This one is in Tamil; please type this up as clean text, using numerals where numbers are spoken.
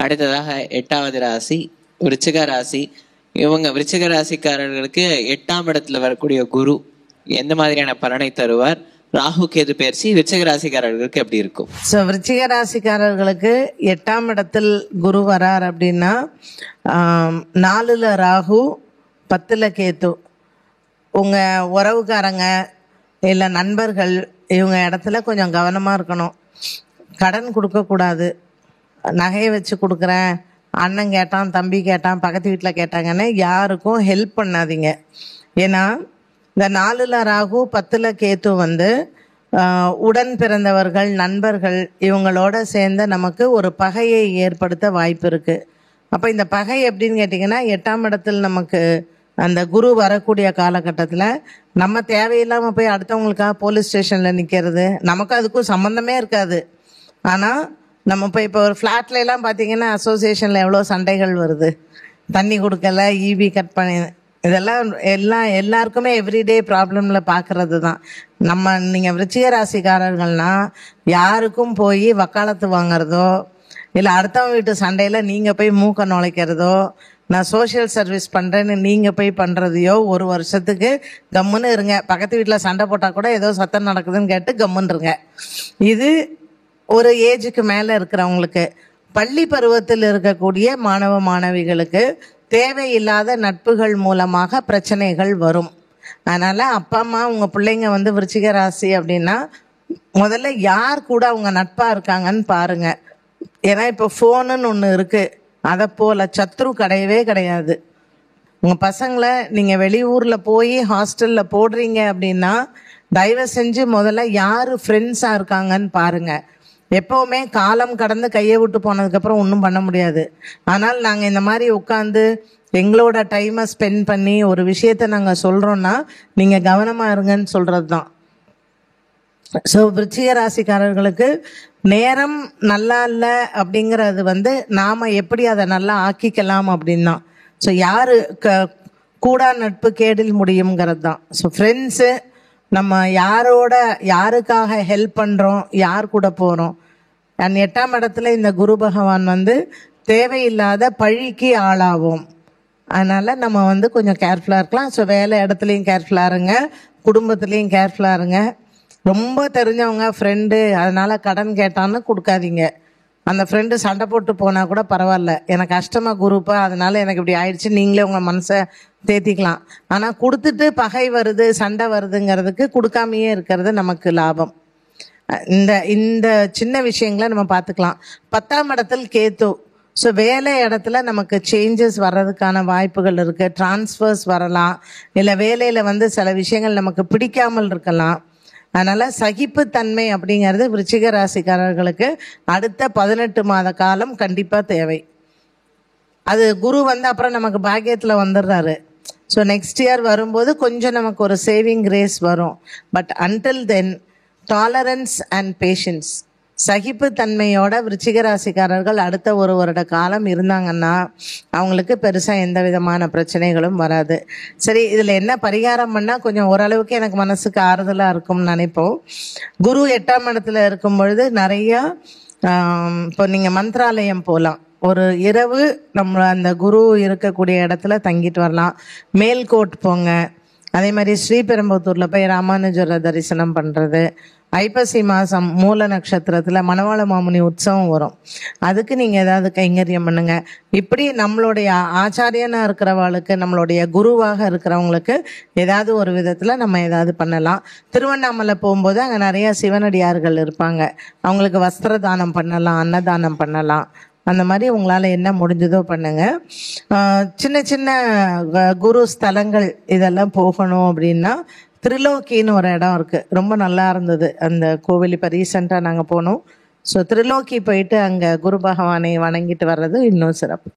அடுத்ததாக 8வது ராசி விருச்சிக ராசி. இவங்க விருச்சிக ராசிக்காரர்களுக்கு 8ஆம் இடத்துல வரக்கூடிய குரு எந்த மாதிரியான பலனை தருவார்? ராகு கேது பயிற்சி விருச்சிக ராசிக்காரர்களுக்கு எப்படி இருக்கும்? ஸோ விருச்சிக ராசிக்காரர்களுக்கு 8ஆம் இடத்தில் குரு வரார் அப்படின்னா 4ல் ராகு 10ல் கேது. உங்கள் உறவுக்காரங்க இல்லை நண்பர்கள் இவங்க இடத்துல கொஞ்சம் கவனமாக இருக்கணும். கடன் கொடுக்கக்கூடாது. நகையை வச்சு கொடுக்குறேன், அண்ணன் கேட்டான், தம்பி கேட்டான், பக்கத்து வீட்டில் கேட்டாங்கன்னு யாருக்கும் ஹெல்ப் பண்ணாதீங்க. ஏன்னா இந்த 4ல் ராகு 10ல் கேத்து வந்து உடன் பிறந்தவர்கள் நண்பர்கள் இவங்களோட சேர்ந்து நமக்கு ஒரு பகையை ஏற்படுத்த வாய்ப்பு இருக்குது. அப்போ இந்த பகை எப்படின்னு கேட்டிங்கன்னா 8ஆம் இடத்தில் நமக்கு அந்த குரு வரக்கூடிய காலகட்டத்தில் நம்ம தேவையில்லாமல் போய் அடுத்தவங்களுக்காக போலீஸ் ஸ்டேஷனில் நிற்கிறது, நமக்கு அதுக்கும் சம்மந்தமே இருக்காது. ஆனால் நம்ம இப்போ ஒரு ஃப்ளாட்லாம் பார்த்தீங்கன்னா அசோசியேஷனில் எவ்வளோ சண்டைகள் வருது. தண்ணி கொடுக்கல, ஈபி கட் பண்ணி, இதெல்லாம் எல்லாருக்குமே எவ்ரிடே ப்ராப்ளமில் பார்க்குறது தான். நீங்கள் விருச்சிக ராசிக்காரர்கள்னால் யாருக்கும் போய் வக்காலத்து வாங்கிறதோ இல்லை அடுத்தவங்க வீட்டு சண்டையில் நீங்கள் போய் மூக்க நுழைக்கிறதோ, நான் சோஷியல் சர்வீஸ் பண்ணுறேன்னு நீங்கள் போய் பண்ணுறதையோ 1 வருஷத்துக்கு கம்முன்னு இருங்க. பக்கத்து வீட்டில் சண்டை போட்டால் கூட ஏதோ சத்தம் நடக்குதுன்னு கேட்டு கம்முன்னுருங்க. இது ஒரு ஏஜுக்கு மேலே இருக்கிறவங்களுக்கு. பள்ளி பருவத்தில் இருக்கக்கூடிய மாணவ மாணவிகளுக்கு தேவையில்லாத நட்புகள் மூலமாக பிரச்சனைகள் வரும். அதனால் அப்பா அம்மா உங்கள் பிள்ளைங்க வந்து விருச்சிக ராசி அப்படின்னா முதல்ல யார் கூட அவங்க நட்பாக இருக்காங்கன்னு பாருங்கள். ஏன்னா இப்போ ஃபோனுன்னு ஒன்று இருக்குது, அதை போல் சத்ரு கிடையவே கிடையாது. உங்கள் பசங்களை நீங்கள் வெளியூரில் போய் ஹாஸ்டலில் போடுறீங்க அப்படின்னா தயவு செஞ்சு முதல்ல யார் ஃப்ரெண்ட்ஸாக இருக்காங்கன்னு பாருங்கள். எப்போவுமே காலம் கடந்து கையை விட்டு போனதுக்கப்புறம் ஒன்றும் பண்ண முடியாது. ஆனால் நாங்கள் இந்த மாதிரி உட்காந்து எங்களோட டைமை ஸ்பெண்ட் பண்ணி ஒரு விஷயத்தை நாங்கள் சொல்கிறோன்னா நீங்கள் கவனமாக இருங்கன்னு சொல்கிறது தான். ஸோ விருச்சிக ராசிக்காரர்களுக்கு நேரம் நல்லா இல்லை அப்படிங்கிறது வந்து நாம் எப்படி அதை நல்லா ஆக்கிக்கலாம் அப்படின்னா, ஸோ யார் கூடா நட்பு கேடில் முடியுங்கிறது தான். ஸோ ஃப்ரெண்ட்ஸு நம்ம யாருக்காக ஹெல்ப் பண்ணுறோம், யார் கூட போகிறோம். 8ஆம் இடத்துல இந்த குரு பகவான் வந்து தேவையில்லாத பழிக்கு ஆளாவோம். அதனால் நம்ம வந்து கொஞ்சம் கேர்ஃபுல்லாக இருக்கலாம். ஸோ வேலை இடத்துலையும் கேர்ஃபுல்லாக இருங்க, குடும்பத்துலேயும் கேர்ஃபுல்லாக இருங்க. ரொம்ப தெரிஞ்சவங்க ஃப்ரெண்டு அதனால் கடன் கேட்டான்னு கொடுக்காதீங்க. அந்த ஃப்ரெண்டு சண்டை போட்டு போனால் கூட பரவாயில்ல, எனக்கு கஷ்டமாக குரூப்பா அதனால் எனக்கு இப்படி ஆயிடுச்சு, நீங்களே உங்கள் மனசை தேத்திக்கலாம். ஆனால் கொடுத்துட்டு பகை வருது சண்டை வருதுங்கிறதுக்கு கொடுக்காமையே இருக்கிறது நமக்கு லாபம். இந்த சின்ன விஷயங்களை நம்ம பார்த்துக்கலாம். 10ஆம் இடத்தில் கேத்து. ஸோ வேலை இடத்துல நமக்கு சேஞ்சஸ் வர்றதுக்கான வாய்ப்புகள் இருக்குது. டிரான்ஸ்ஃபர்ஸ் வரலாம், இல்லை வேலையில் வந்து சில விஷயங்கள் நமக்கு பிடிக்காமல் இருக்கலாம். அதனால் சகிப்புத்தன்மை அப்படிங்கிறது விருச்சிக ராசிக்காரர்களுக்கு அடுத்த 18 மாத காலம் கண்டிப்பாக தேவை. அது குரு வந்து அப்புறம் நமக்கு பாக்கியத்தில் வந்துடுறாரு. ஸோ நெக்ஸ்ட் இயர் வரும்போது கொஞ்சம் நமக்கு ஒரு சேவிங் கிரேஸ் வரும். But until then tolerance and patience, சகிப்புத்தன்மையோட விருச்சிக ராசிக்காரர்கள் அடுத்த 1 வருட காலம் இருந்தாங்கன்னா அவங்களுக்கு பெருசாக எந்த விதமான பிரச்சனைகளும் வராது. சரி, இதில் என்ன பரிகாரம் பண்ணால் கொஞ்சம் ஓரளவுக்கு எனக்கு மனசுக்கு ஆறுதலாக இருக்கும்னு நினைப்போம். குரு 8ஆம் இடத்துல இருக்கும் பொழுது நிறையா இப்போ நீங்கள் மந்திராலயம் போகலாம். ஒரு இரவு நம்ம அந்த குரு இருக்கக்கூடிய இடத்துல தங்கிட்டு வரலாம். மேல்கோட் போங்க. அதே மாதிரி ஸ்ரீபெரும்புத்தூரில் போய் ராமானுஜரை தரிசனம் பண்ணுறது. ஐப்பசி மாதம் மூல நட்சத்திரத்தில் மணவாள மாமுனி உற்சவம் வரும், அதுக்கு நீங்கள் ஏதாவது கைங்கரியம் பண்ணுங்கள். இப்படி நம்மளுடைய ஆச்சாரியனாக இருக்கிறவங்களுக்கு, நம்மளுடைய குருவாக இருக்கிறவங்களுக்கு ஏதாவது ஒரு விதத்தில் நம்ம ஏதாவது பண்ணலாம். திருவண்ணாமலை போகும்போது அங்கே நிறையா சிவனடியார்கள் இருப்பாங்க, அவங்களுக்கு வஸ்திர தானம் பண்ணலாம், அன்னதானம் பண்ணலாம். அந்த மாதிரி உங்களால் என்ன முடிஞ்சதோ பண்ணுங்கள். சின்ன சின்ன குரு ஸ்தலங்கள் இதெல்லாம் போகணும் அப்படின்னா திரிலோக்கின்னு ஒரு இடம் இருக்குது, ரொம்ப நல்லா இருந்தது அந்த கோவில். இப்போ ரீசெண்டாக நாங்கள் போனோம். ஸோ திரிலோக்கி போயிட்டு அங்கே குரு பகவானை வணங்கிட்டு வர்றது இன்னும் சிறப்பு.